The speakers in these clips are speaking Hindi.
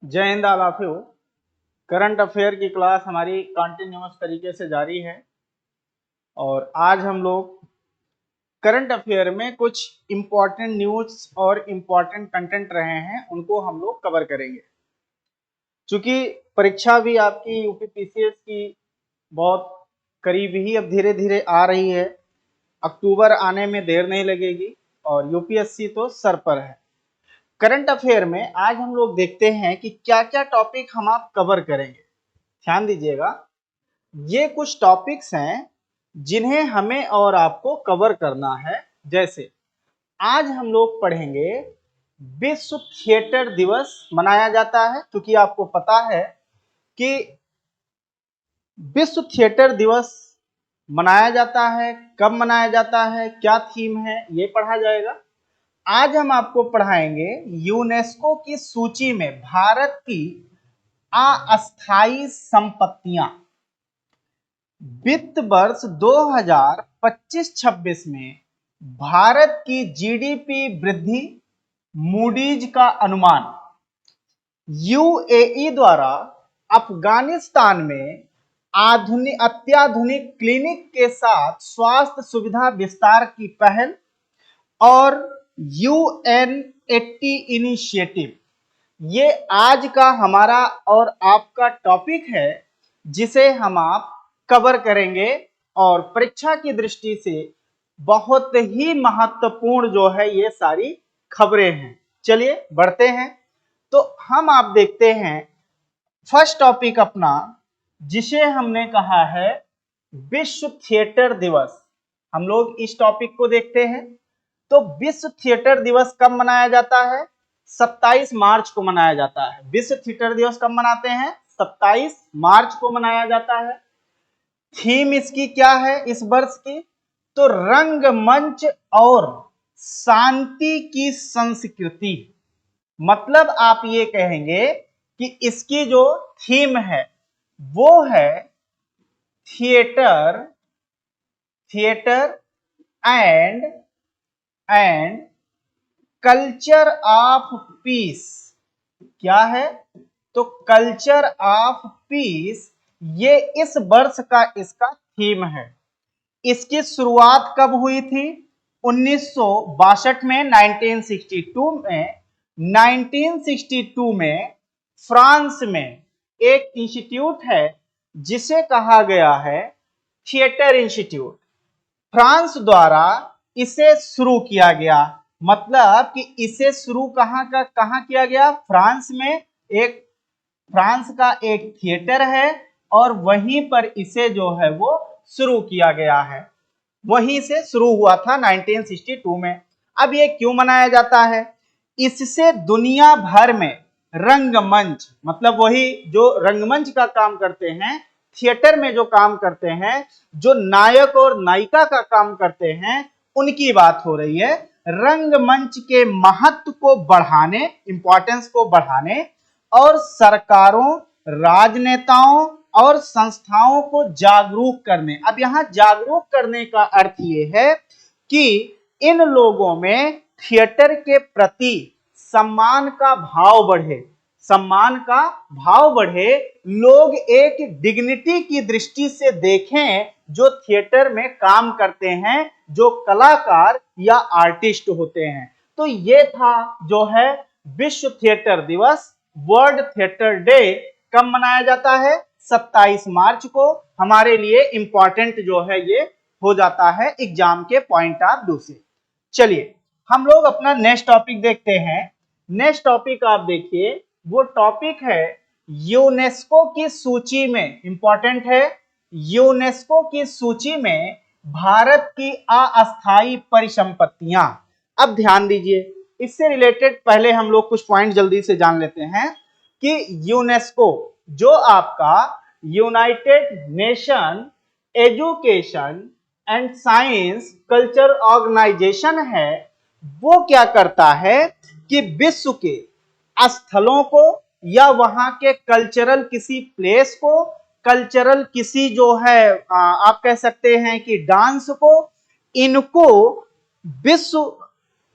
जय Hind all of you. Current affair की क्लास हमारी कंटिन्यूअस तरीके से जारी है और आज हम लोग करंट अफेयर में कुछ इम्पोर्टेंट न्यूज और इम्पोर्टेंट कंटेंट रहे हैं उनको हम लोग कवर करेंगे। चूंकि परीक्षा भी आपकी यूपीपीसीएस की बहुत करीब ही अब धीरे धीरे आ रही है, अक्टूबर आने में देर नहीं लगेगी और यूपीएससी तो सर पर है। करंट अफेयर में आज हम लोग देखते हैं कि क्या क्या टॉपिक हम आप कवर करेंगे। ध्यान दीजिएगा, ये कुछ टॉपिक्स हैं जिन्हें हमें और आपको कवर करना है। जैसे आज हम लोग पढ़ेंगे विश्व थिएटर दिवस मनाया जाता है, क्योंकि आपको पता है कि विश्व थिएटर दिवस मनाया जाता है, कब मनाया जाता है, क्या थीम है, ये पढ़ा जाएगा। आज हम आपको पढ़ाएंगे यूनेस्को की सूची में भारत की अस्थायी संपत्तियां। वित्त वर्ष 2025-26 में भारत की जीडीपी वृद्धि, मूडीज का अनुमान। यूएई द्वारा अफगानिस्तान में अत्याधुनिक क्लिनिक के साथ स्वास्थ्य सुविधा विस्तार की पहल और UN80 इनिशिएटिव। ये आज का हमारा और आपका टॉपिक है जिसे हम आप कवर करेंगे और परीक्षा की दृष्टि से बहुत ही महत्वपूर्ण जो है ये सारी खबरें हैं। चलिए बढ़ते हैं। तो हम आप देखते हैं फर्स्ट टॉपिक अपना, जिसे हमने कहा है विश्व थिएटर दिवस। हम लोग इस टॉपिक को देखते हैं। तो विश्व थिएटर दिवस कब मनाया जाता है? 27 मार्च को मनाया जाता है। विश्व थिएटर दिवस कब मनाते हैं? 27 मार्च को मनाया जाता है। थीम इसकी क्या है इस वर्ष की? तो रंगमंच और शांति की संस्कृति। मतलब आप ये कहेंगे कि इसकी जो थीम है वो है theatre and culture of peace. क्या है? तो कल्चर ऑफ पीस, ये इस वर्ष का इसका थीम है। इसकी शुरुआत कब हुई थी? 1962 में, 1962 में फ्रांस में एक इंस्टीट्यूट है जिसे कहा गया है थिएटर इंस्टीट्यूट। फ्रांस द्वारा इसे शुरू किया गया। मतलब कि इसे शुरू कहां किया गया? फ्रांस में। फ्रांस का एक थिएटर है और वहीं पर इसे जो है वो शुरू किया गया है। वहीं से शुरू हुआ था 1962 में। अब ये क्यों मनाया जाता है? इससे दुनिया भर में रंगमंच, मतलब वही जो रंगमंच का काम करते हैं, थिएटर में जो काम करते हैं, जो नायक और नायिका का काम करते हैं, उनकी बात हो रही है। रंगमंच के महत्व को बढ़ाने, इंपॉर्टेंस को बढ़ाने और सरकारों, राजनेताओं और संस्थाओं को जागरूक करने। अब यहां जागरूक करने का अर्थ ये है कि इन लोगों में थिएटर के प्रति सम्मान का भाव बढ़े, लोग एक डिग्निटी की दृष्टि से देखें जो थिएटर में काम करते हैं, जो कलाकार या आर्टिस्ट होते हैं। तो ये था जो है विश्व थिएटर दिवस, वर्ल्ड थिएटर डे। कब मनाया जाता है? 27 मार्च को। हमारे लिए इंपॉर्टेंट जो है ये हो जाता है एग्जाम के पॉइंट ऑफ व्यू से। चलिए हम लोग अपना नेक्स्ट टॉपिक देखते हैं। नेक्स्ट टॉपिक आप देखिए, वो टॉपिक है यूनेस्को की सूची में। इंपॉर्टेंट है, यूनेस्को की सूची में भारत की अस्थायी परिसंपत्तियां। अब ध्यान दीजिए, इससे रिलेटेड पहले हम लोग कुछ पॉइंट जल्दी से जान लेते हैं कि यूनेस्को जो आपका United Nation Education and Science Culture Organisation है, वो क्या करता है कि विश्व के स्थलों को या वहां के कल्चरल किसी प्लेस को, कल्चरल किसी जो है आप कह सकते हैं कि डांस को, इनको विश्व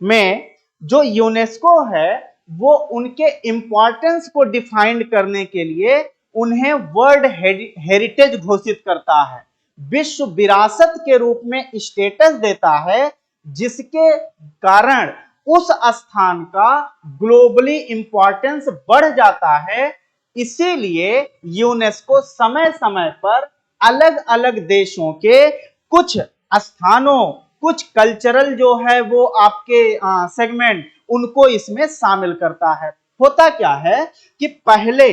में जो यूनेस्को है वो उनके इंपॉर्टेंस को डिफाइन करने के लिए उन्हें वर्ल्ड हेरिटेज घोषित करता है, विश्व विरासत के रूप में स्टेटस देता है, जिसके कारण उस स्थान का ग्लोबली इंपॉर्टेंस बढ़ जाता है। इसीलिए यूनेस्को समय समय पर अलग अलग देशों के कुछ स्थानों, कुछ कल्चरल जो है वो आपके सेगमेंट, उनको इसमें शामिल करता है। होता क्या है कि पहले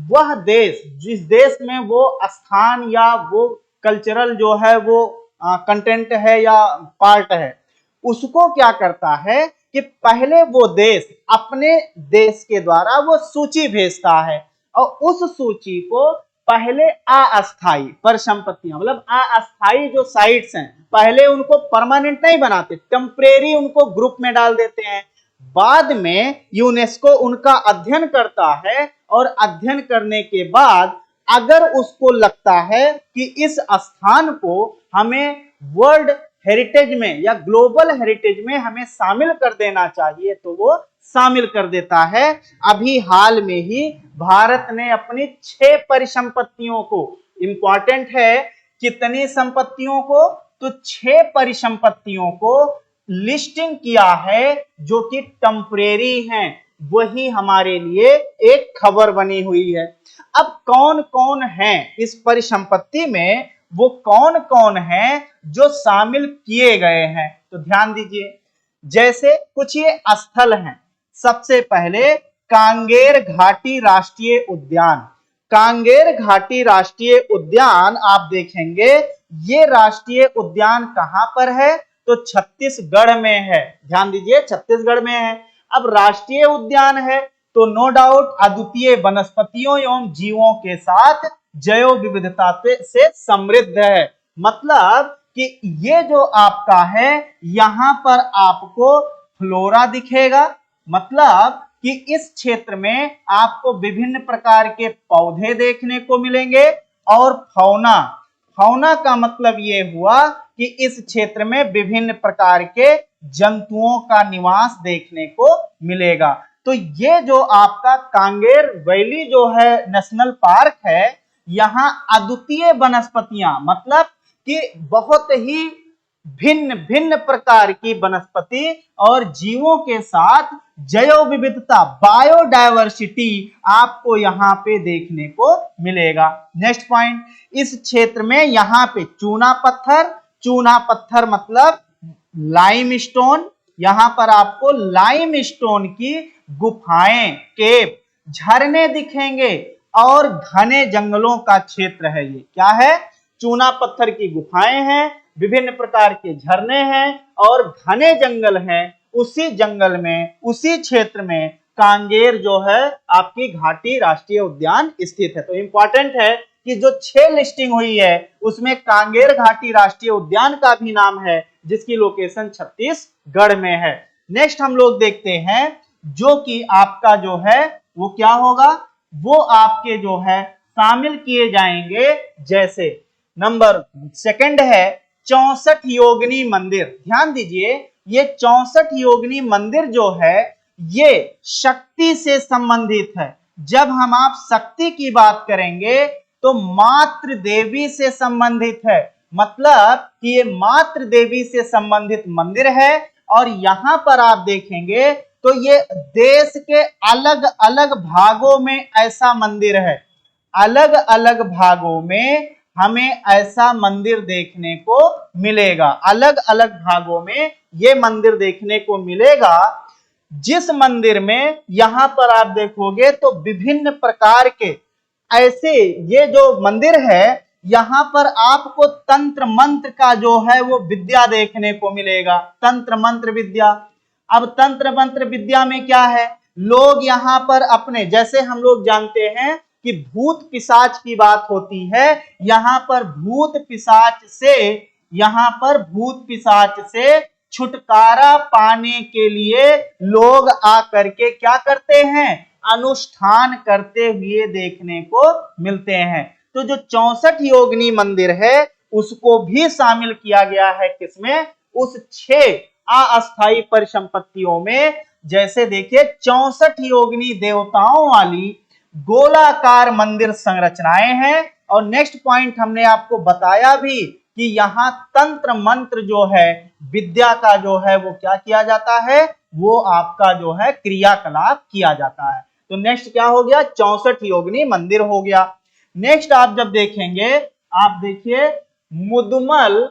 वह देश, जिस देश में वो स्थान या वो कल्चरल जो है वो कंटेंट है या पार्ट है, उसको क्या करता है कि पहले वो देश अपने देश के द्वारा वो सूची भेजता है और उस सूची को पहले अस्थायी परिसंपत्तियां, मतलब अस्थायी जो साइट्स हैं, पहले उनको परमानेंट नहीं बनाते, टेम्परेरी उनको ग्रुप में डाल देते हैं। बाद में यूनेस्को उनका अध्ययन करता है और अध्ययन करने के बाद अगर उसको लगता है कि इस स्थान को हमें वर्ल्ड हेरिटेज में या ग्लोबल हेरिटेज में हमें शामिल कर देना चाहिए, तो वो शामिल कर देता है। अभी हाल में ही भारत ने अपनी 6 परिसंपत्तियों को, इंपॉर्टेंट है कितनी संपत्तियों को, तो 6 परिसंपत्तियों को लिस्टिंग किया है जो कि टेम्परेरी हैं। वही हमारे लिए एक खबर बनी हुई है। अब कौन कौन है इस परिसंपत्ति में, वो कौन कौन है जो शामिल किए गए हैं, तो ध्यान दीजिए। जैसे कुछ ये स्थल हैं, सबसे पहले कांगेर घाटी राष्ट्रीय उद्यान। कांगेर घाटी राष्ट्रीय उद्यान आप देखेंगे, ये राष्ट्रीय उद्यान कहां पर है, तो छत्तीसगढ़ में है। ध्यान दीजिए, छत्तीसगढ़ में है। अब राष्ट्रीय उद्यान है तो नो डाउट अद्वितीय वनस्पतियों एवं जीवों के साथ जैव विविधता से समृद्ध है। मतलब कि ये जो आपका है, यहां पर आपको फ्लोरा दिखेगा, मतलब कि इस क्षेत्र में आपको विभिन्न प्रकार के पौधे देखने को मिलेंगे, और फौना, फौना का मतलब ये हुआ कि इस क्षेत्र में विभिन्न प्रकार के जंतुओं का निवास देखने को मिलेगा। तो ये जो आपका कांगेर वैली जो है नेशनल पार्क है, यहाँ अद्वितीय वनस्पतियां, मतलब कि बहुत ही भिन्न भिन्न प्रकार की वनस्पति और जीवों के साथ जैव विविधता, बायोडायवर्सिटी आपको यहाँ पे देखने को मिलेगा। नेक्स्ट पॉइंट, इस क्षेत्र में यहाँ पे चूना पत्थर, चूना पत्थर मतलब लाइमस्टोन, यहाँ पर आपको लाइमस्टोन की गुफाएं, केव, झरने दिखेंगे और घने जंगलों का क्षेत्र है। ये क्या है, चूना पत्थर की गुफाएं हैं, विभिन्न प्रकार के झरने हैं और घने जंगल हैं। उसी जंगल में, उसी क्षेत्र में कांगेर जो है आपकी घाटी राष्ट्रीय उद्यान स्थित है। तो इंपॉर्टेंट है कि जो 6 लिस्टिंग हुई है उसमें कांगेर घाटी राष्ट्रीय उद्यान का भी नाम है, जिसकी लोकेशन छत्तीसगढ़ में है। नेक्स्ट हम लोग देखते हैं जो कि आपका जो है वो क्या होगा, वो आपके जो है शामिल किए जाएंगे। जैसे नंबर सेकंड है 64 योगिनी मंदिर। ध्यान दीजिए, ये 64 योगिनी मंदिर जो है ये शक्ति से संबंधित है। जब हम आप शक्ति की बात करेंगे तो मातृ देवी से संबंधित है, मतलब कि ये मातृ देवी से संबंधित मंदिर है। और यहां पर आप देखेंगे तो ये देश के अलग अलग भागों में ऐसा मंदिर है, अलग अलग भागों में हमें ऐसा मंदिर देखने को मिलेगा, अलग अलग भागों में ये मंदिर देखने को मिलेगा। जिस मंदिर में यहां पर आप देखोगे तो विभिन्न प्रकार के ऐसे, ये जो मंदिर है यहां पर आपको तंत्र मंत्र का जो है वो विद्या देखने को मिलेगा, तंत्र मंत्र विद्या। अब तंत्र मंत्र विद्या में क्या है, लोग यहां पर अपने, जैसे हम लोग जानते हैं कि भूत पिशाच की बात होती है, यहां पर भूत पिशाच से, यहां पर भूत पिशाच से छुटकारा पाने के लिए लोग आकर के क्या करते हैं, अनुष्ठान करते हुए देखने को मिलते हैं। तो जो 64 योगिनी मंदिर है उसको भी शामिल किया गया है किसमें, उस 6 अस्थायी परिसंपत्तियों में जैसे देखिए 64 योगिनी देवताओं वाली गोलाकार मंदिर संरचनाएं हैं। और नेक्स्ट पॉइंट हमने आपको बताया भी कि यहाँ तंत्र मंत्र जो है, विद्या का जो है वो क्या किया जाता है, वो आपका जो है क्रियाकलाप किया जाता है। तो नेक्स्ट क्या हो गया, 64 योगिनी मंदिर हो गया। नेक्स्ट आप जब देखेंगे, आप देखिए मुदमल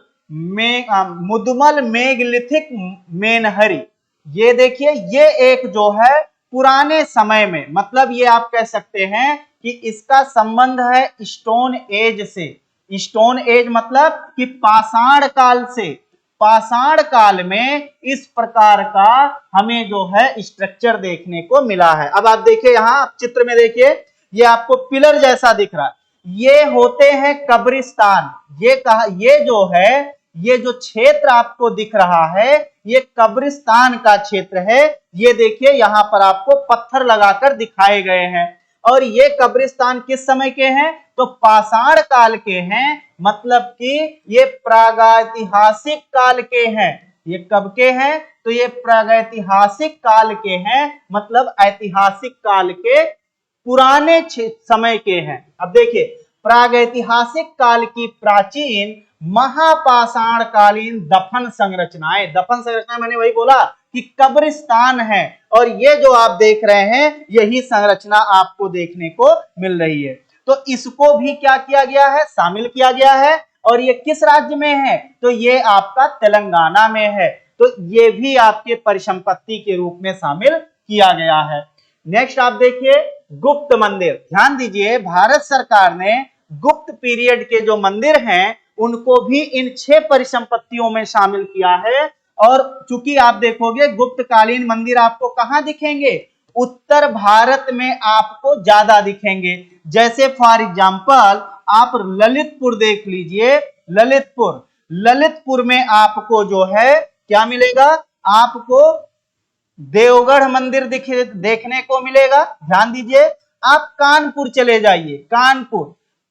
मेगलिथिक मेनहरी, ये देखिए ये एक जो है पुराने समय में, मतलब ये आप कह सकते हैं कि इसका संबंध है स्टोन एज से। स्टोन एज मतलब कि पाषाण काल से। पाषाण काल में इस प्रकार का हमें जो है स्ट्रक्चर देखने को मिला है। अब आप देखिए यहाँ चित्र में देखिए, ये आपको पिलर जैसा दिख रहा है, ये होते हैं कब्रिस्तान। ये जो है, ये जो क्षेत्र आपको दिख रहा है, ये कब्रिस्तान का क्षेत्र है। ये देखिए यहाँ पर आपको पत्थर लगाकर दिखाए गए हैं। और ये कब्रिस्तान किस समय के हैं, तो पाषाण काल के हैं, मतलब कि ये प्रागैतिहासिक काल के हैं। ये कब के हैं, तो ये प्रागैतिहासिक काल के हैं, मतलब ऐतिहासिक काल के पुराने समय के हैं। अब देखिए प्रागैतिहासिक काल की प्राचीन महापाषाण कालीन दफन संरचनाएं, दफन संरचना मैंने वही बोला कि कब्रिस्तान है, और ये जो आप देख रहे हैं यही संरचना आपको देखने को मिल रही है। तो इसको भी क्या किया गया है, शामिल किया गया है। और ये किस राज्य में है, तो ये आपका तेलंगाना में है। तो ये भी आपके परिसंपत्ति के रूप में शामिल किया गया है। नेक्स्ट आप देखिए गुप्त मंदिर। ध्यान दीजिए, भारत सरकार ने गुप्त पीरियड के जो मंदिर हैं उनको भी इन 6 परिसंपत्तियों में शामिल किया है। और चूंकि आप देखोगे गुप्तकालीन मंदिर आपको कहां दिखेंगे, उत्तर भारत में आपको ज्यादा दिखेंगे। जैसे फॉर एग्जांपल आप ललितपुर देख लीजिए, ललितपुर में आपको जो है क्या मिलेगा, आपको देवगढ़ मंदिर देखने को मिलेगा। ध्यान दीजिए, आप कानपुर चले जाइए,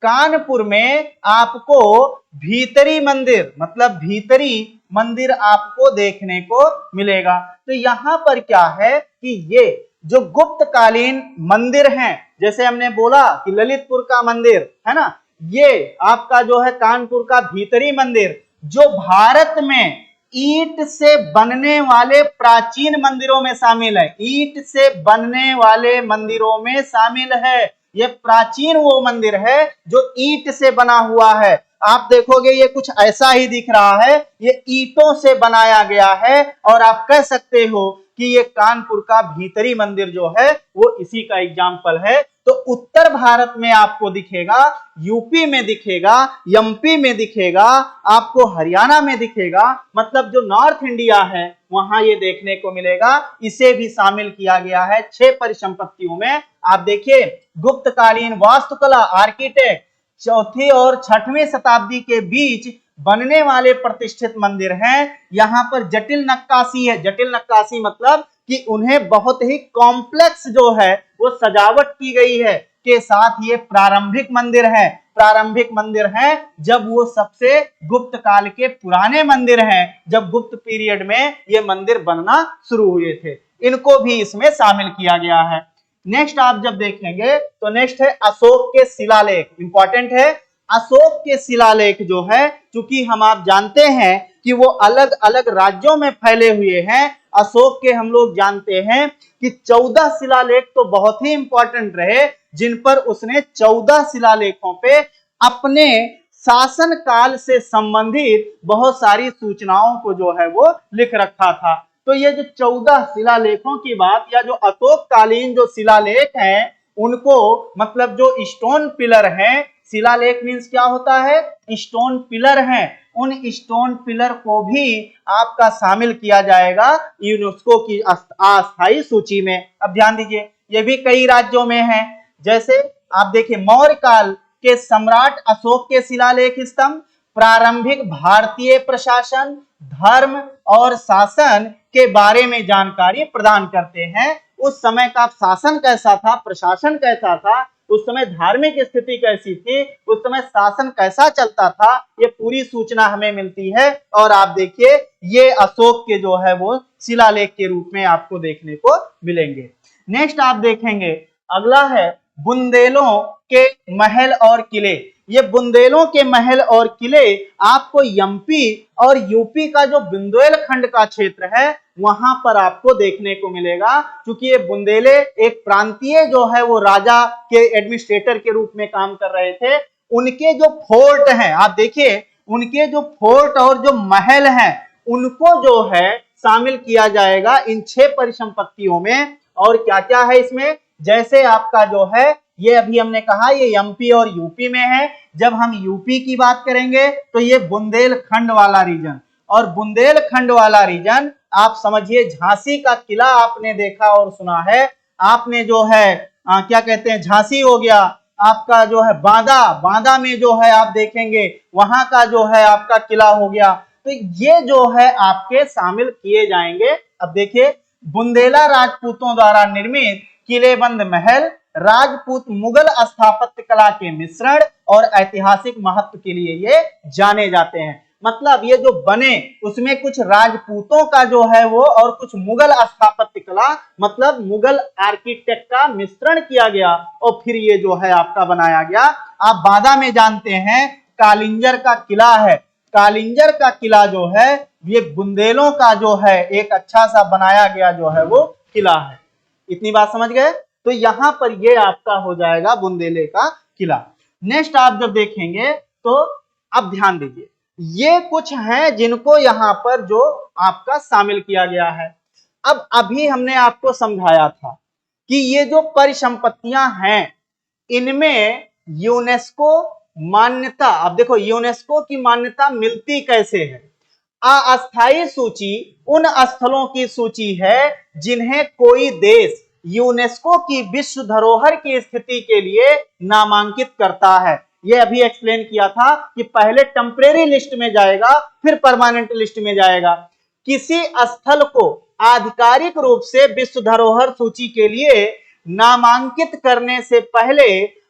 कानपुर में आपको भीतरी मंदिर, मतलब भीतरी मंदिर आपको देखने को मिलेगा। तो यहां पर क्या है कि ये जो गुप्तकालीन मंदिर हैं, जैसे हमने बोला कि ललितपुर का मंदिर है ना, ये आपका जो है कानपुर का भीतरी मंदिर, जो भारत में ईंट से बनने वाले प्राचीन मंदिरों में शामिल है। ईंट से बनने वाले मंदिरों में शामिल है। ये प्राचीन वो मंदिर है जो ईंट से बना हुआ है। आप देखोगे ये कुछ ऐसा ही दिख रहा है, ये ईंटों से बनाया गया है। और आप कह सकते हो कि ये कानपुर का भीतरी मंदिर जो है वो इसी का एग्जाम्पल है। तो उत्तर भारत में आपको दिखेगा, यूपी में दिखेगा, एमपी में दिखेगा, आपको हरियाणा में दिखेगा, मतलब जो नॉर्थ इंडिया है वहां ये देखने को मिलेगा। इसे भी शामिल किया गया है 6 परिसंपत्तियों में। आप देखिए गुप्तकालीन वास्तुकला, आर्किटेक्ट 4वीं और 6वीं शताब्दी के बीच बनने वाले प्रतिष्ठित मंदिर हैं। यहाँ पर जटिल नक्काशी है। जटिल नक्काशी मतलब कि उन्हें बहुत ही कॉम्प्लेक्स जो है वो सजावट की गई है। के साथ ये प्रारंभिक मंदिर है, प्रारंभिक मंदिर हैं, जब वो सबसे गुप्त काल के पुराने मंदिर हैं, जब गुप्त पीरियड में ये मंदिर बनना शुरू हुए थे। इनको भी इसमें शामिल किया गया है। नेक्स्ट आप जब देखेंगे तो नेक्स्ट है अशोक के शिलालेख। इंपॉर्टेंट है, अशोक के शिलालेख जो है, क्योंकि हम आप जानते हैं कि वो अलग अलग राज्यों में फैले हुए हैं। अशोक के हम लोग जानते हैं कि 14 शिलालेख तो बहुत ही इंपॉर्टेंट रहे, जिन पर उसने 14 शिलालेखों पे अपने शासन काल से संबंधित बहुत सारी सूचनाओं को जो है वो लिख रखा था। तो ये जो 14 शिलालेखों की बात, या जो अशोक कालीन जो शिलालेख हैं उनको, मतलब जो स्टोन पिलर हैं, शिलालेख मीन्स क्या होता है, स्टोन पिलर हैं, उन स्टोन पिलर को भी आपका शामिल किया जाएगा यूनेस्को की अस्थायी सूची में। अब ध्यान दीजिए, ये भी कई राज्यों में है। जैसे आप देखिए मौर्य काल के सम्राट अशोक के शिलालेख स्तंभ प्रारंभिक भारतीय प्रशासन, धर्म और शासन के बारे में जानकारी प्रदान करते हैं। उस समय का शासन कैसा था, प्रशासन कैसा था, उस समय धार्मिक स्थिति कैसी थी, उस समय शासन कैसा चलता था, ये पूरी सूचना हमें मिलती है। और आप देखिए ये अशोक के जो है वो शिलालेख के रूप में आपको देखने को मिलेंगे। नेक्स्ट आप देखेंगे, अगला है बुंदेलों के महल और किले। ये बुंदेलों के महल और किले आपको एमपी और यूपी का जो बुंदेलखंड का क्षेत्र है वहां पर आपको देखने को मिलेगा। क्योंकि ये बुंदेले एक प्रांतीय जो है वो राजा के एडमिनिस्ट्रेटर के रूप में काम कर रहे थे। उनके जो फोर्ट हैं, आप देखिए उनके जो फोर्ट और जो महल हैं उनको जो है शामिल किया जाएगा इन 6 परिसंपत्तियों में। और क्या क्या है इसमें, जैसे आपका जो है ये अभी हमने कहा ये एमपी और यूपी में है। जब हम यूपी की बात करेंगे तो ये बुंदेलखंड वाला रीजन, और बुंदेलखंड वाला रीजन आप समझिए झांसी का किला आपने देखा और सुना है। आपने जो है क्या कहते हैं, झांसी हो गया, आपका जो है बांदा में जो है आप देखेंगे वहां का जो है आपका किला हो गया। तो ये जो है आपके शामिल किए जाएंगे। अब देखिए बुंदेला राजपूतों द्वारा निर्मित किलेबंद महल राजपूत मुगल स्थापत्य कला के मिश्रण और ऐतिहासिक महत्व के लिए ये जाने जाते हैं। मतलब ये जो बने उसमें कुछ राजपूतों का जो है वो और कुछ मुगल स्थापत्य कला मतलब मुगल आर्किटेक्ट का मिश्रण किया गया और फिर ये जो है आपका बनाया गया। आप बांदा में जानते हैं कालिंजर का किला है, कालिंजर का किला जो है ये बुंदेलों का जो है एक अच्छा सा बनाया गया जो है वो किला है। इतनी बात समझ गए। तो यहां पर ये आपका हो जाएगा बुंदेले का किला। नेक्स्ट आप जब देखेंगे तो अब ध्यान दीजिए, ये कुछ हैं जिनको यहां पर जो आपका शामिल किया गया है। अब अभी हमने आपको समझाया था कि ये जो परिसंपत्तियां हैं इनमें यूनेस्को मान्यता, अब देखो यूनेस्को की मान्यता मिलती कैसे है। अस्थायी सूची उन स्थलों की सूची है जिन्हें कोई देश यूनेस्को की विश्व धरोहर की स्थिति के लिए नामांकित करता है। यह अभी एक्सप्लेन किया था कि पहले टेम्परेरी लिस्ट में जाएगा फिर परमानेंट लिस्ट में जाएगा। किसी स्थल को आधिकारिक रूप से विश्व धरोहर सूची के लिए नामांकित करने से पहले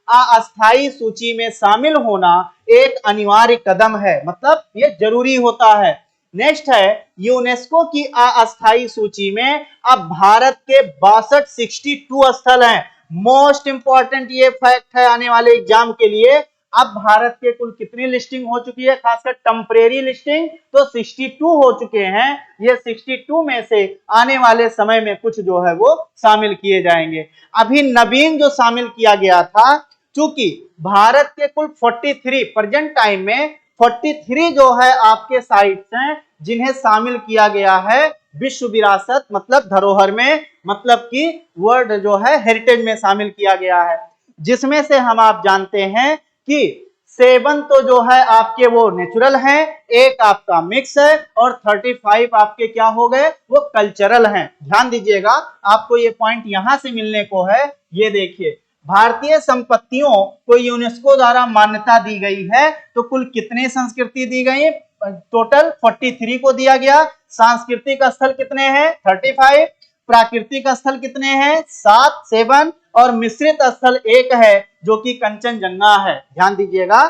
अस्थायी सूची में शामिल होना एक अनिवार्य कदम है, मतलब यह जरूरी होता है। नेक्स्ट है यूनेस्को की अस्थायी सूची में अब भारत के 62 स्थल हैं। मोस्ट इंपॉर्टेंट ये फैक्ट है आने वाले एग्जाम के लिए। अब भारत के कुल कितनी लिस्टिंग हो चुकी है, खासकर टेम्परेरी लिस्टिंग तो 62 हो चुके हैं। ये 62 में से आने वाले समय में कुछ जो है वो शामिल किए जाएंगे। अभी नवीन जो शामिल किया गया था, चूंकि भारत के कुल 43 प्रेजेंट टाइम में 43 जो है आपके साइट्स हैं जिन्हें शामिल किया गया है विश्व विरासत मतलब धरोहर में, मतलब कि वर्ल्ड जो है हेरिटेज में शामिल किया गया है। जिसमें से हम आप जानते हैं कि 7 तो जो है आपके वो नेचुरल हैं, एक आपका मिक्स है और 35 आपके क्या हो गए वो कल्चरल हैं। ध्यान दीजिएगा आपको ये पॉइंट यहां से मिलने को है। ये देखिए भारतीय संपत्तियों को यूनेस्को द्वारा मान्यता दी गई है तो कुल कितने संस्कृति दी गई, टोटल 43 को दिया गया। सांस्कृतिक स्थल कितने हैं 35, प्राकृतिक स्थल कितने हैं 7 और मिश्रित स्थल 1 है जो कि कंचनजंगा है। ध्यान दीजिएगा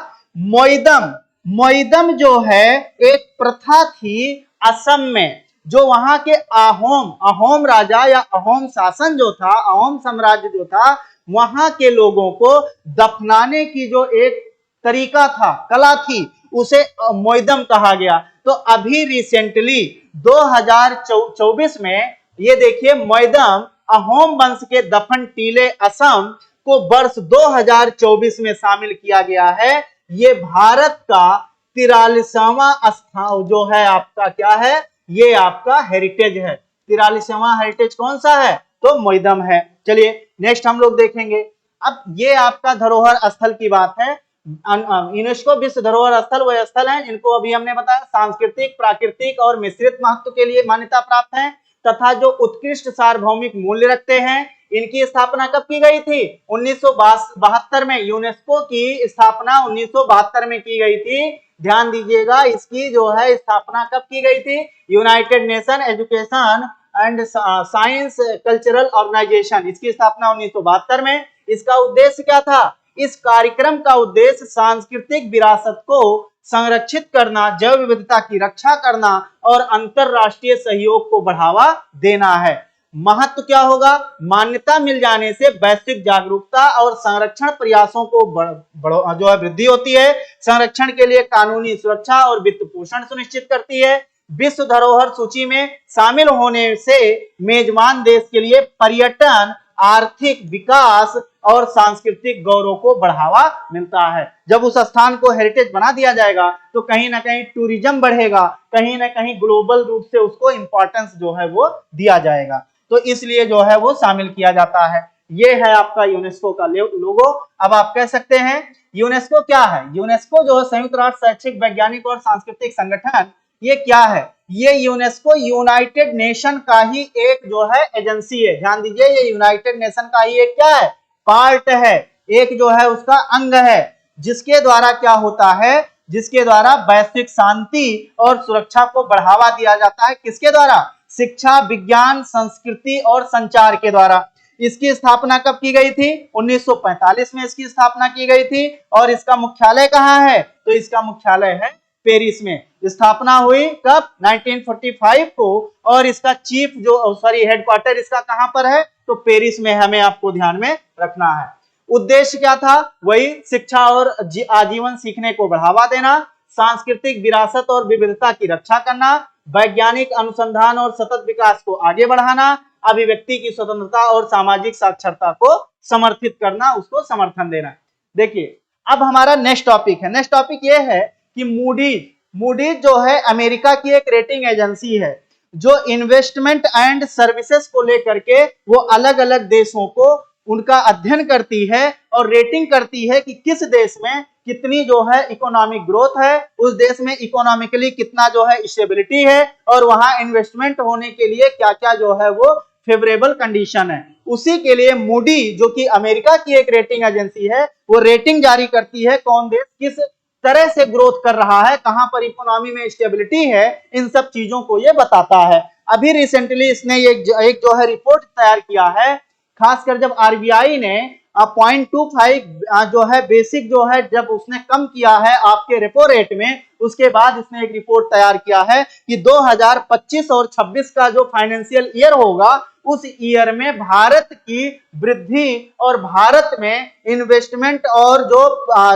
मोइदम जो है एक प्रथा थी असम में, जो वहां के अहोम राजा या अहोम शासन जो था, अहोम साम्राज्य जो था, वहां के लोगों को दफनाने की जो एक तरीका था, कला थी, उसे मोइदम कहा गया। तो अभी रिसेंटली 2024 में ये देखिए मोइदम अहोम वंश के दफन टीले असम को वर्ष 2024 में शामिल किया गया है। ये भारत का 43वां स्थान जो है आपका क्या है, ये आपका हेरिटेज है। 43वां हेरिटेज कौन सा है तो मोइदम है। चलिए नेक्स्ट हम लोग देखेंगे। अब ये आपका धरोहर स्थल की बात है। यूनेस्को विश्व धरोहर स्थल वह स्थल हैं जिनको अभी हमने बताया सांस्कृतिक, प्राकृतिक और मिश्रित महत्व के लिए मान्यता प्राप्त हैं तथा जो उत्कृष्ट सार्वभौमिक मूल्य रखते हैं। इनकी स्थापना कब की गई थी 1972 में। यूनेस्को की स्थापना 1972 में की गई थी। ध्यान दीजिएगा इसकी जो है स्थापना कब की गई थी, United Nation Education and Science Cultural Organisation, इसकी स्थापना 1972 में। इसका उद्देश्य क्या था? इस कार्यक्रम का उद्देश्य सांस्कृतिक विरासत को संरक्षित करना, जैव विविधता की रक्षा करना और अंतरराष्ट्रीय सहयोग को बढ़ावा देना है। महत्व क्या होगा? मान्यता मिल जाने से वैश्विक जागरूकता और संरक्षण प्रयासों को जो है वृद्धि होती है। संरक्षण के लिए कानूनी सुरक्षा और वित्त पोषण सुनिश्चित करती है। विश्व धरोहर सूची में शामिल होने से मेजबान देश के लिए पर्यटन, आर्थिक विकास और सांस्कृतिक गौरव को बढ़ावा मिलता है। जब उस स्थान को हेरिटेज बना दिया जाएगा तो कहीं ना कहीं टूरिज्म बढ़ेगा, कहीं ना कहीं ग्लोबल रूप से उसको इंपॉर्टेंस जो है वो दिया जाएगा, तो इसलिए जो है वो शामिल किया जाता है। ये है आपका यूनेस्को का लोगो। अब आप कह सकते हैं यूनेस्को क्या है? यूनेस्को जो है संयुक्त राष्ट्र शैक्षिक, वैज्ञानिक और सांस्कृतिक संगठन, ये क्या है? ये यूनेस्को यूनाइटेड नेशन का ही एक जो है एजेंसी है। ध्यान दीजिए, ये यूनाइटेड नेशन का ही एक क्या है? पार्ट है, एक जो है उसका अंग है, जिसके द्वारा क्या होता है? जिसके द्वारा वैश्विक शांति और सुरक्षा को बढ़ावा दिया जाता है। किसके द्वारा? शिक्षा, विज्ञान, संस्कृति और संचार के द्वारा। इसकी स्थापना कब की गई थी? 1945 में इसकी स्थापना की गई थी। और इसका मुख्यालय कहाँ है? तो इसका मुख्यालय है पेरिस में। स्थापना हुई कब? 1945 को। और इसका चीफ जो हेडक्वार्टर इसका कहां पर है? तो पेरिस में, हमें आपको ध्यान में रखना है। उद्देश्य क्या था? वही शिक्षा और आजीवन सीखने को बढ़ावा देना, सांस्कृतिक विरासत और विविधता की रक्षा करना, वैज्ञानिक अनुसंधान और सतत विकास को आगे बढ़ाना, अभिव्यक्ति की स्वतंत्रता और सामाजिक साक्षरता को समर्थित करना, उसको समर्थन देना। देखिए, अब हमारा नेक्स्ट टॉपिक है। नेक्स्ट टॉपिक ये है कि मूडीज जो है अमेरिका की एक रेटिंग एजेंसी है, जो इन्वेस्टमेंट एंड सर्विसेज को लेकर के वो अलग अलग देशों को उनका अध्ययन करती है और रेटिंग करती है कि किस देश में कितनी जो है इकोनॉमिक ग्रोथ है, उस देश में इकोनॉमिकली कितना जो है स्टेबिलिटी है, और वहां इन्वेस्टमेंट होने के लिए क्या क्या जो है वो फेवरेबल कंडीशन है। उसी के लिए मूडी जो कि अमेरिका की एक रेटिंग एजेंसी है, वो रेटिंग जारी करती है कौन देश किस तरह से ग्रोथ कर रहा है, कहां पर इकोनॉमी में स्टेबिलिटी है, इन सब चीजों को ये बताता है। अभी रिसेंटली इसने एक जो है रिपोर्ट तैयार किया है, खासकर जब आरबीआई ने 0.25 जो है बेसिक जो है जब उसने कम किया है आपके रेपो रेट में, उसके बाद इसने एक रिपोर्ट तैयार किया है कि 2025 और 26 का जो फाइनेंशियल ईयर होगा, उस ईयर में भारत की वृद्धि और भारत में इन्वेस्टमेंट और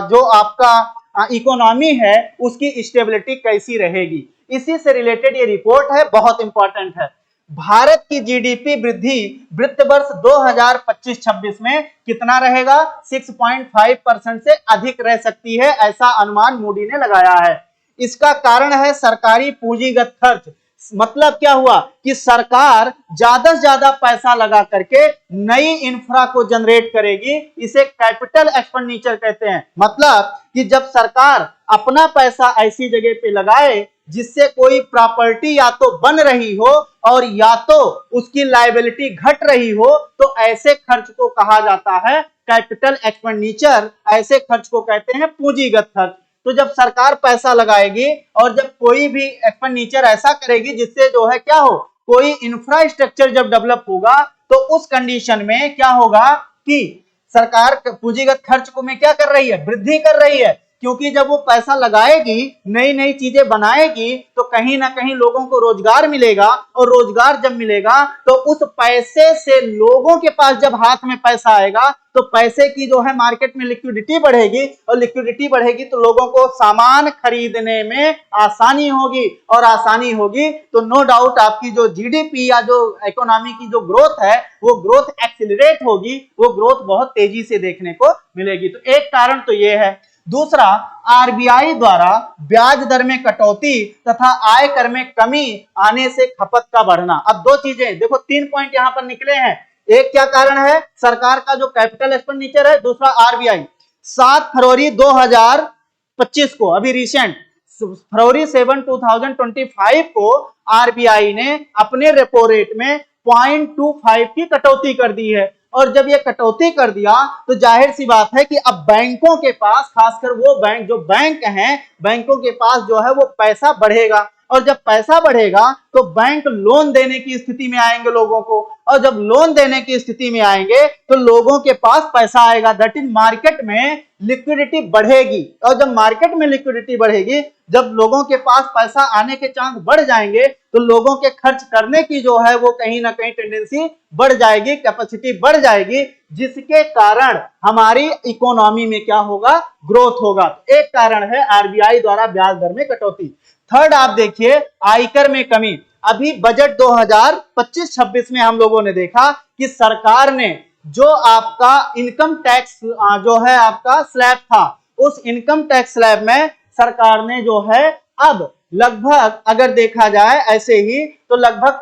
जो आपका इकोनॉमी है उसकी स्टेबिलिटी कैसी रहेगी। इसी से रिलेटेड ये रिपोर्ट है, बहुत इंपॉर्टेंट है। भारत की जीडीपी वृद्धि वित्त वर्ष 2025-26 में कितना रहेगा? 6.5% से अधिक रह सकती है, ऐसा अनुमान मूडी ने लगाया है। इसका कारण है सरकारी पूंजीगत खर्च। मतलब क्या हुआ कि सरकार ज्यादा से ज्यादा पैसा लगा करके नई इंफ्रा को जनरेट करेगी, इसे कैपिटल एक्सपेंडिचर कहते हैं। मतलब कि जब सरकार अपना पैसा ऐसी जगह पे लगाए जिससे कोई प्रॉपर्टी या तो बन रही हो और या तो उसकी लायबिलिटी घट रही हो, तो ऐसे खर्च को कहा जाता है कैपिटल एक्सपेंडिचर। ऐसे खर्च को कहते हैं पूंजीगत खर्च। तो जब सरकार पैसा लगाएगी और जब कोई भी एक्सपेंडिचर ऐसा करेगी जिससे जो है क्या हो, कोई इंफ्रास्ट्रक्चर जब डेवलप होगा, तो उस कंडीशन में क्या होगा कि सरकार पूंजीगत खर्च को में क्या कर रही है? वृद्धि कर रही है। क्योंकि जब वो पैसा लगाएगी, नई नई चीजें बनाएगी, तो कहीं ना कहीं लोगों को रोजगार मिलेगा, और रोजगार जब मिलेगा तो उस पैसे से लोगों के पास जब हाथ में पैसा आएगा तो पैसे की जो है मार्केट में लिक्विडिटी बढ़ेगी, और लिक्विडिटी बढ़ेगी तो लोगों को सामान खरीदने में आसानी होगी, और आसानी होगी तो नो डाउट आपकी जो जीडीपी या जो इकोनॉमी की जो ग्रोथ है वो ग्रोथ एक्सीलरेट होगी, वो ग्रोथ बहुत तेजी से देखने को मिलेगी। तो एक कारण तो ये है। दूसरा, आरबीआई द्वारा ब्याज दर में कटौती तथा आय कर में कमी आने से खपत का बढ़ना। अब दो चीजें देखो, 3 पॉइंट यहां पर निकले हैं। एक क्या कारण है? सरकार का जो कैपिटल एक्सपेंडिचर है। दूसरा, आरबीआई 7 फरवरी 2025 को, अभी रिसेंट फरवरी 7, 2025 को आरबीआई ने अपने रेपो रेट में 0.25 की कटौती कर दी है। और जब ये कटौती कर दिया तो जाहिर सी बात है कि अब बैंकों के पास, खासकर वो बैंक जो बैंक हैं, बैंकों के पास जो है वो पैसा बढ़ेगा। और जब पैसा बढ़ेगा तो बैंक लोन देने की स्थिति में आएंगे लोगों को, और जब लोन देने की स्थिति में आएंगे तो लोगों के पास पैसा आएगा, दैट इज मार्केट में लिक्विडिटी बढ़ेगी। और जब मार्केट में लिक्विडिटी बढ़ेगी, जब लोगों के पास पैसा आने के चांस बढ़ जाएंगे तो लोगों के खर्च करने की जो है वो कहीं ना कहीं टेंडेंसी बढ़ जाएगी, कैपेसिटी बढ़ जाएगी, जिसके कारण हमारी इकोनॉमी में क्या होगा, ग्रोथ होगा। एक कारण है आरबीआई द्वारा ब्याज दर में कटौती। थर्ड आप देखिए आयकर में कमी। अभी बजट 2025-26 में हम लोगों ने देखा कि सरकार ने जो आपका इनकम टैक्स जो है आपका स्लैब था, उस इनकम टैक्स स्लैब में सरकार ने जो है अब लगभग अगर देखा जाए ऐसे ही तो लगभग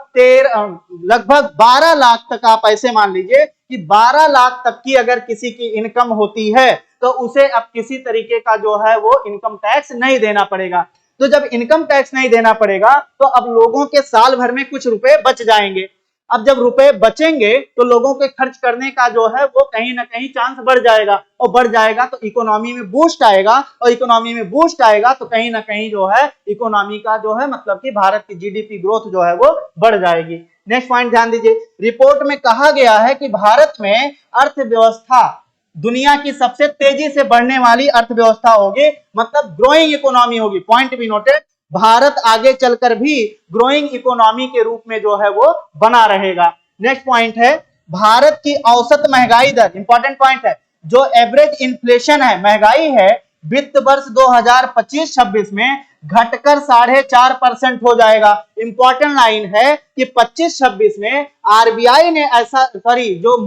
12 लाख तक, आप ऐसे मान लीजिए कि 12 लाख तक की अगर किसी की इनकम होती है तो उसे अब किसी तरीके का जो है वो इनकम टैक्स नहीं देना पड़ेगा। तो जब इनकम टैक्स नहीं देना पड़ेगा तो अब लोगों के साल भर में कुछ रुपए बच जाएंगे। अब जब रुपए बचेंगे तो लोगों के खर्च करने का जो है वो कहीं ना कहीं चांस बढ़ जाएगा, और बढ़ जाएगा तो इकोनॉमी में बूस्ट आएगा, और इकोनॉमी में बूस्ट आएगा तो कहीं ना कहीं जो है इकोनॉमी का जो है मतलब कि भारत की जीडीपी ग्रोथ जो है वो बढ़ जाएगी। नेक्स्ट पॉइंट ध्यान दीजिए, रिपोर्ट में कहा गया है कि भारत में अर्थव्यवस्था दुनिया की सबसे तेजी से बढ़ने वाली अर्थव्यवस्था होगी, मतलब ग्रोइंग इकोनॉमी होगी। पॉइंट बी नोटेड, भारत आगे चलकर भी ग्रोइंग इकोनॉमी के रूप में जो है वो बना रहेगा। नेक्स्ट पॉइंट है भारत की औसत महंगाई दर, इंपॉर्टेंट पॉइंट है, जो एवरेज इन्फ्लेशन है, महंगाई है, वित्त वर्ष 2025-26 में घटकर 4.5% हो जाएगा। इंपॉर्टेंट लाइन है कि 25-26 में आरबीआई ने ऐसा, सॉरी जो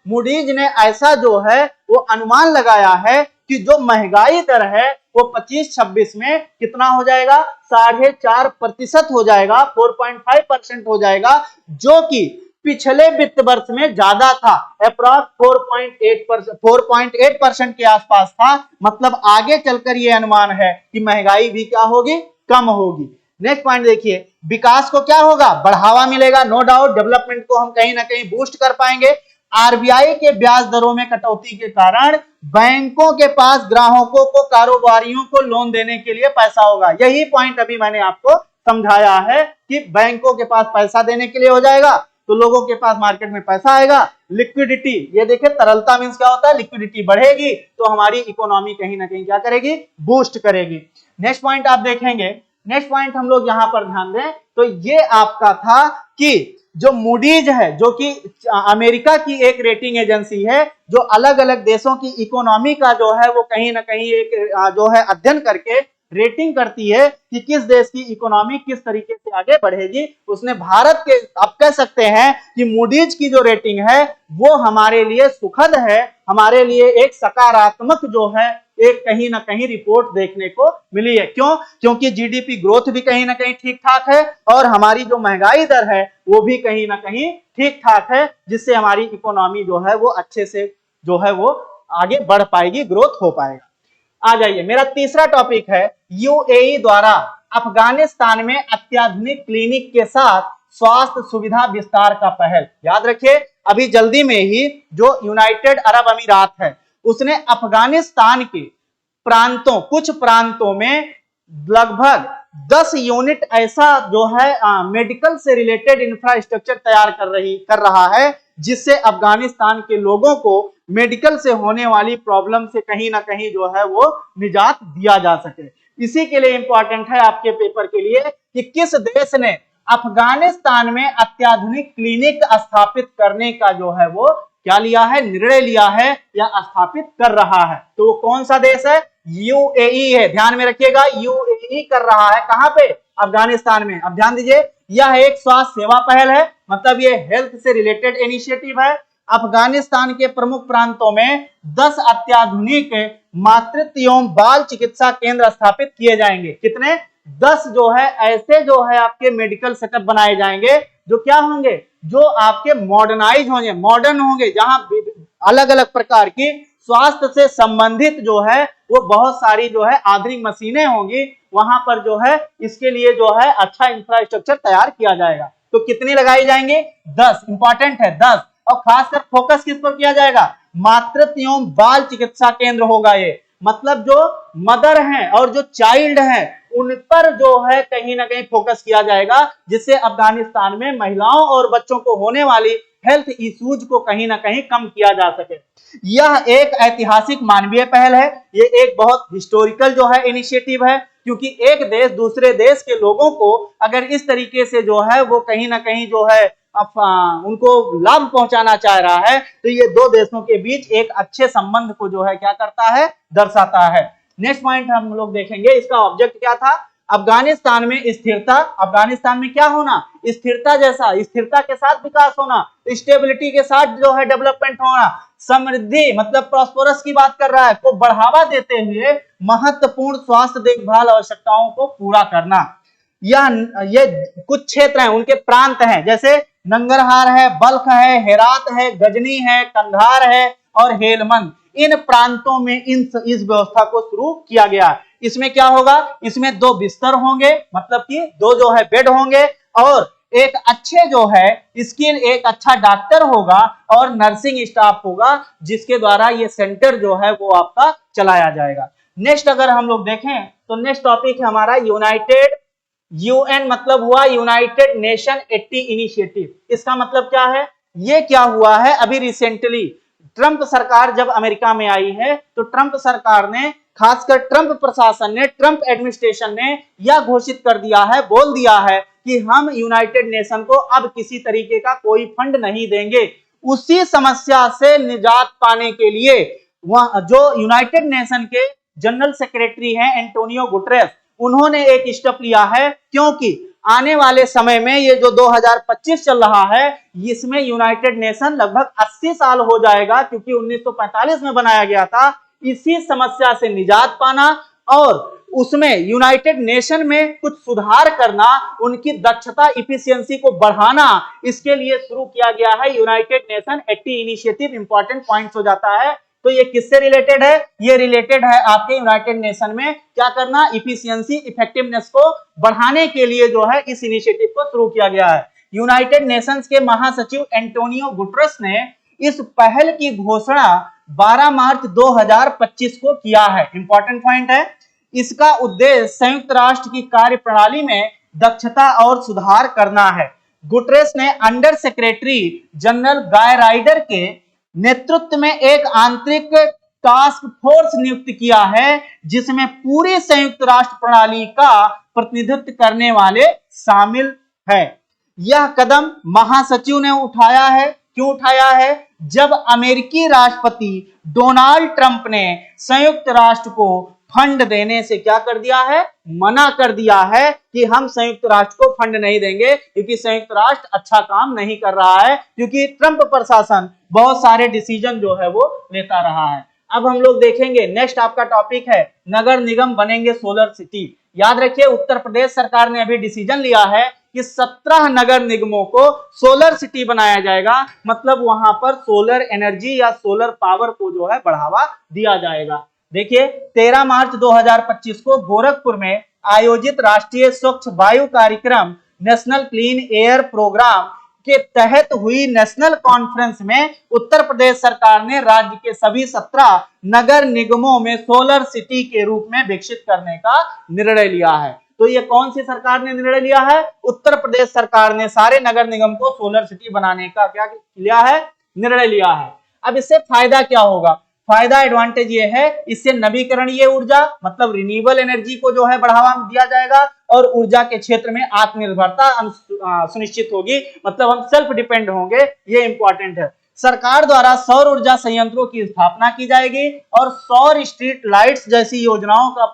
मूडीज ने ऐसा जो है वो अनुमान लगाया है कि जो महंगाई दर है वो 25-26 में कितना हो जाएगा, 4.5% हो जाएगा, 4.5% हो जाएगा, जो कि पिछले वित्त वर्ष में ज्यादा था, अप्रॉक्स 4.8% के आसपास था। मतलब आगे चलकर ये अनुमान है कि महंगाई भी क्या होगी, कम होगी। नेक्स्ट पॉइंट देखिए, विकास को क्या होगा, बढ़ावा मिलेगा, नो डाउट, डेवलपमेंट को हम कहीं ना कहीं बूस्ट कर पाएंगे। आरबीआई के ब्याज दरों में कटौती के कारण बैंकों के पास ग्राहकों को, कारोबारियों को लोन देने के लिए पैसा होगा। यही पॉइंट अभी मैंने आपको समझाया है कि बैंकों के पास पैसा देने के लिए हो जाएगा तो लोगों के पास मार्केट में पैसा आएगा। लिक्विडिटी, ये देखिए तरलता मींस क्या होता है, लिक्विडिटी बढ़ेगी तो हमारी इकोनॉमी कहीं ना कहीं क्या करेगी, बूस्ट करेगी। नेक्स्ट पॉइंट आप देखेंगे, नेक्स्ट पॉइंट हम लोग यहां पर ध्यान दें तो ये आपका था कि जो मूडीज है, जो कि अमेरिका की एक रेटिंग एजेंसी है, जो अलग अलग देशों की इकोनॉमी का जो है वो कहीं ना कहीं एक जो है अध्ययन करके रेटिंग करती है कि किस देश की इकोनॉमी किस तरीके से आगे बढ़ेगी। उसने भारत के, आप कह सकते हैं कि मूडीज की जो रेटिंग है वो हमारे लिए सुखद है, हमारे लिए एक सकारात्मक जो है एक कहीं ना कहीं रिपोर्ट देखने को मिली है। क्यों? क्योंकि जीडीपी ग्रोथ भी कहीं ना कहीं ठीक ठाक है और हमारी जो महंगाई दर है वो भी कहीं ना कहीं ठीक ठाक है, जिससे हमारी इकोनॉमी जो है वो अच्छे से जो है वो आगे बढ़ पाएगी, ग्रोथ हो पाएगा। आ जाइए, मेरा तीसरा टॉपिक है यूएई द्वारा अफगानिस्तान में अत्याधुनिक क्लिनिक के साथ स्वास्थ्य सुविधा विस्तार का पहल। याद रखिए, अभी जल्दी में ही जो यूनाइटेड अरब अमीरात है उसने अफगानिस्तान के प्रांतों, कुछ प्रांतों में लगभग 10 यूनिट ऐसा जो है मेडिकल से रिलेटेड इंफ्रास्ट्रक्चर तैयार कर रहा है, जिससे अफगानिस्तान के लोगों को मेडिकल से होने वाली प्रॉब्लम से कहीं ना कहीं जो है वो निजात दिया जा सके। इसी के लिए इंपॉर्टेंट है आपके पेपर के लिए कि किस देश ने अफगानिस्तान में अत्याधुनिक क्लिनिक स्थापित करने का जो है वो क्या लिया है, निर्णय लिया है या स्थापित कर रहा है। तो वो कौन सा देश है, यूएई है। ध्यान में रखिएगा, यूएई कर रहा है, कहां पे, अफगानिस्तान में। अब ध्यान दीजिए, यह एक स्वास्थ्य सेवा पहल है, मतलब ये हेल्थ से रिलेटेड इनिशिएटिव है। अफगानिस्तान के प्रमुख प्रांतों में 10 अत्याधुनिक मातृत्व एवं बाल चिकित्सा केंद्र स्थापित किए जाएंगे। कितने, 10 जो है ऐसे जो है आपके मेडिकल सेटअप बनाए जाएंगे जो क्या होंगे, जो आपके मॉडर्नाइज होंगे, मॉडर्न होंगे, जहां अलग अलग प्रकार की स्वास्थ्य से संबंधित जो है वो बहुत सारी जो है आधुनिक मशीनें होंगी। वहां पर जो है इसके लिए जो है अच्छा इंफ्रास्ट्रक्चर तैयार किया जाएगा। तो कितनी लगाई जाएंगे, 10, इंपॉर्टेंट है 10, और खासकर फोकस किस पर किया जाएगा, मातृत्व एवं बाल चिकित्सा केंद्र होगा ये। मतलब जो मदर हैं और जो चाइल्ड हैं उन पर जो है कहीं ना कहीं फोकस किया जाएगा, जिससे अफगानिस्तान में महिलाओं और बच्चों को होने वाली हेल्थ इश्यूज को कहीं ना कहीं कम किया जा सके। यह एक ऐतिहासिक मानवीय पहल है, ये एक बहुत हिस्टोरिकल जो है इनिशिएटिव है, क्योंकि एक देश दूसरे देश के लोगों को अगर इस तरीके से जो है वो कहीं ना कहीं जो है उनको लाभ पहुंचाना चाह रहा है, तो ये दो देशों के बीच एक अच्छे संबंध को जो है क्या करता है, दर्शाता है। नेक्स्ट पॉइंट हम लोग देखेंगे, इसका ऑब्जेक्ट क्या था, अफगानिस्तान में स्थिरता, अफगानिस्तान में क्या होना, स्थिरता जैसा, स्थिरता के साथ विकास होना, स्टेबिलिटी के साथ जो है डेवलपमेंट होना, समृद्धि मतलब प्रॉस्पेरस की बात कर रहा है, को बढ़ावा देते हुए महत्वपूर्ण स्वास्थ्य देखभाल आवश्यकताओं को पूरा करना। ये कुछ क्षेत्र हैं, उनके प्रांत हैं, जैसे नंगरहार है, बल्ख है, हेरात है, गजनी है, कंधार है और हेलमंद। इन प्रांतों में इस व्यवस्था को शुरू किया गया। इसमें क्या होगा, इसमें 2 बिस्तर होंगे, मतलब कि 2 जो है बेड होंगे, और एक अच्छे जो है स्किल, एक अच्छा डॉक्टर होगा और नर्सिंग स्टाफ होगा, जिसके द्वारा ये सेंटर जो है वो आपका चलाया जाएगा। नेक्स्ट अगर हम लोग देखें तो नेक्स्ट टॉपिक है हमारा यूनाइटेड, यूएन मतलब हुआ यूनाइटेड नेशन 80 इनिशिएटिव। इसका मतलब क्या है, ये क्या हुआ है, अभी रिसेंटली ट्रंप सरकार जब अमेरिका में आई है तो ट्रंप सरकार ने, खासकर ट्रंप प्रशासन ने, ट्रंप एडमिनिस्ट्रेशन ने यह घोषित कर दिया है, बोल दिया है कि हम यूनाइटेड नेशन को अब किसी तरीके का कोई फंड नहीं देंगे। उसी समस्या से निजात पाने के लिए वह जो यूनाइटेड नेशन के जनरल सेक्रेटरी हैं एंटोनियो गुटेरेस, उन्होंने एक स्टेप लिया है, क्योंकि आने वाले समय में ये जो 2025 चल रहा है, इसमें यूनाइटेड नेशन लगभग 80 साल हो जाएगा, क्योंकि 1945 में बनाया गया था। इसी समस्या से निजात पाना और उसमें यूनाइटेड नेशन में कुछ सुधार करना, उनकी दक्षता इफिशियंसी को बढ़ाना, इसके लिए शुरू किया गया है United nation 80 initiative. Important points हो जाता है। तो ये किससे रिलेटेड है, ये रिलेटेड है आपके यूनाइटेड नेशन में क्या करना, इफिशियंसी, इफेक्टिवनेस को बढ़ाने के लिए जो है इस इनिशिएटिव को शुरू किया गया है। यूनाइटेड नेशंस के महासचिव एंटोनियो गुटेरेस ने इस पहल की घोषणा 12 मार्च 2025 को किया है। इंपॉर्टेंट पॉइंट है, इसका उद्देश्य संयुक्त राष्ट्र की कार्यप्रणाली में दक्षता और सुधार करना है। गुटेरेस ने अंडर सेक्रेटरी जनरल गाय राइडर के नेतृत्व में एक आंतरिक टास्क फोर्स नियुक्त किया है, जिसमें पूरी संयुक्त राष्ट्र प्रणाली का प्रतिनिधित्व करने वाले शामिल है। यह कदम महासचिव ने उठाया है। क्यों उठाया है, जब अमेरिकी राष्ट्रपति डोनाल्ड ट्रंप ने संयुक्त राष्ट्र को फंड देने से क्या कर दिया है, मना कर दिया है कि हम संयुक्त राष्ट्र को फंड नहीं देंगे, क्योंकि संयुक्त राष्ट्र अच्छा काम नहीं कर रहा है, क्योंकि ट्रंप प्रशासन बहुत सारे डिसीजन जो है वो लेता रहा है। अब हम लोग देखेंगे, नेक्स्ट आपका टॉपिक है नगर निगम बनेंगे सोलर सिटी। याद रखिए, उत्तर प्रदेश सरकार ने अभी डिसीजन लिया है कि 17 नगर निगमों को सोलर सिटी बनाया जाएगा, मतलब वहां पर सोलर एनर्जी या सोलर पावर को जो है बढ़ावा दिया जाएगा। देखिए 13 मार्च 2025 को गोरखपुर में आयोजित राष्ट्रीय स्वच्छ वायु कार्यक्रम नेशनल क्लीन एयर प्रोग्राम के तहत हुई नेशनल कॉन्फ्रेंस में उत्तर प्रदेश सरकार ने राज्य के सभी 17 नगर निगमों में सोलर सिटी के रूप में विकसित करने का निर्णय लिया है। तो ये कौन सी सरकार ने निर्णय लिया है, उत्तर प्रदेश सरकार ने सारे नगर निगम को सोलर सिटी बनाने का क्या लिया है, निर्णय लिया है। अब इससे फायदा क्या होगा, फायदा एडवांटेज ये है, इससे नवीकरणीय ऊर्जा मतलब रिन्यूएबल एनर्जी को जो है बढ़ावा दिया जाएगा और ऊर्जा के क्षेत्र में आत्मनिर्भरता सुनिश्चित होगी, मतलब हम सेल्फ डिपेंड होंगे, ये इंपॉर्टेंट है। सरकार द्वारा सौर ऊर्जा संयंत्रों की स्थापना की जाएगी और सौर स्ट्रीट लाइट्स जैसी योजनाओं का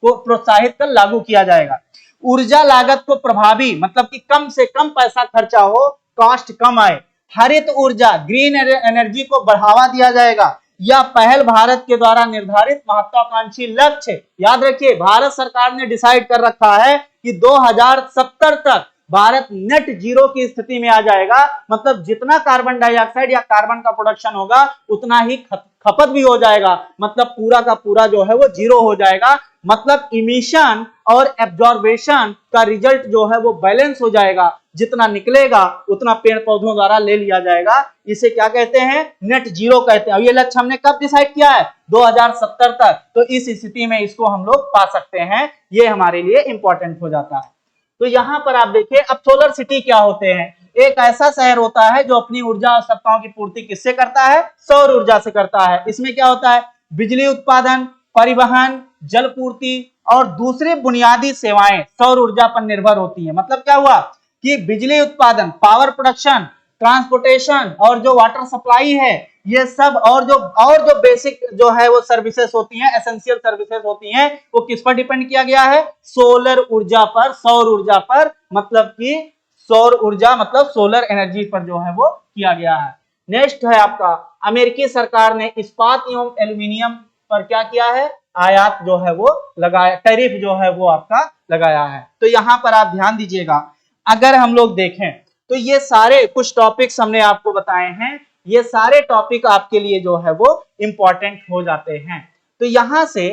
प्रोत्साहित कर लागू किया जाएगा। ऊर्जा लागत को प्रभावी मतलब कि कम से कम पैसा खर्चा हो, कॉस्ट कम आए। हरित ऊर्जा ग्रीन एनर्जी को बढ़ावा दिया जाएगा। यह पहल भारत के द्वारा निर्धारित महत्वाकांक्षी लक्ष्य, याद रखिए भारत सरकार ने डिसाइड कर रखा है कि 2070 तक भारत नेट जीरो की स्थिति में आ जाएगा, मतलब जितना कार्बन डाइऑक्साइड या कार्बन का प्रोडक्शन होगा उतना ही खपत भी हो जाएगा, मतलब पूरा का पूरा जो है वो जीरो हो जाएगा। मतलब इमिशन और एब्जॉर्बेशन का रिजल्ट जो है वो बैलेंस हो जाएगा, जितना निकलेगा उतना पेड़ पौधों द्वारा ले लिया जाएगा। इसे क्या कहते हैं? नेट जीरो कहते हैं। और ये लक्ष्य हमने कब डिसाइड किया है? 2070 तक। तो इस स्थिति में इसको हम लोग पा सकते हैं, ये हमारे लिए इंपॉर्टेंट हो जाता है। तो यहां पर आप देखिए, अब सोलर सिटी क्या होते हैं? एक ऐसा शहर होता है जो अपनी ऊर्जा आवश्यकताओं की पूर्ति किससे करता है? सौर ऊर्जा से करता है। इसमें क्या होता है? बिजली उत्पादन, परिवहन, जलपूर्ति और दूसरी बुनियादी सेवाएं सौर ऊर्जा पर निर्भर होती हैं। मतलब क्या हुआ कि बिजली उत्पादन, पावर प्रोडक्शन, ट्रांसपोर्टेशन और जो वाटर सप्लाई है, ये सब और जो बेसिक जो है वो सर्विसेज होती हैं, एसेंशियल सर्विसेज होती हैं, वो किस पर डिपेंड किया गया है? सोलर ऊर्जा पर, सौर ऊर्जा पर। मतलब कि सौर ऊर्जा मतलब सोलर एनर्जी पर जो है वो किया गया है। नेक्स्ट है आपका, अमेरिकी सरकार ने इस्पात एवं एल्यूमिनियम पर क्या किया है? आयात जो है वो लगाया, टैरिफ जो है वो आपका लगाया है। तो यहां पर आप ध्यान दीजिएगा, अगर हम लोग देखें तो ये सारे कुछ टॉपिक्स हमने आपको बताए हैं, ये सारे टॉपिक आपके लिए जो है वो इंपॉर्टेंट हो जाते हैं। तो यहां से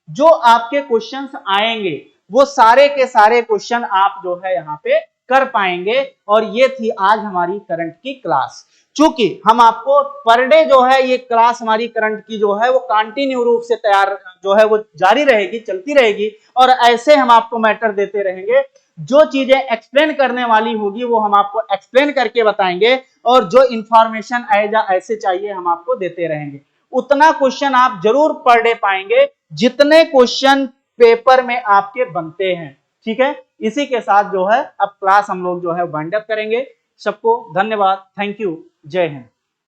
जो आपके क्वेश्चंस आएंगे वो सारे के सारे क्वेश्चन आप जो है यहाँ पे कर पाएंगे। और ये थी आज हमारी करंट की क्लास। चूंकि हम आपको पर डे जो है ये क्लास हमारी करंट की जो है वो कंटिन्यू रूप से तैयार जो है वो जारी रहेगी, चलती रहेगी। और ऐसे हम आपको मैटर देते रहेंगे, जो चीजें एक्सप्लेन करने वाली होगी वो हम आपको एक्सप्लेन करके बताएंगे, और जो इंफॉर्मेशन ऐसे चाहिए हम आपको देते रहेंगे। उतना क्वेश्चन आप जरूर पर डे पाएंगे जितने क्वेश्चन पेपर में आपके बनते हैं। ठीक है, इसी के साथ जो है अब क्लास हम लोग जो है वाइंड अप करेंगे। सबको धन्यवाद, थैंक यू, जय हिंद।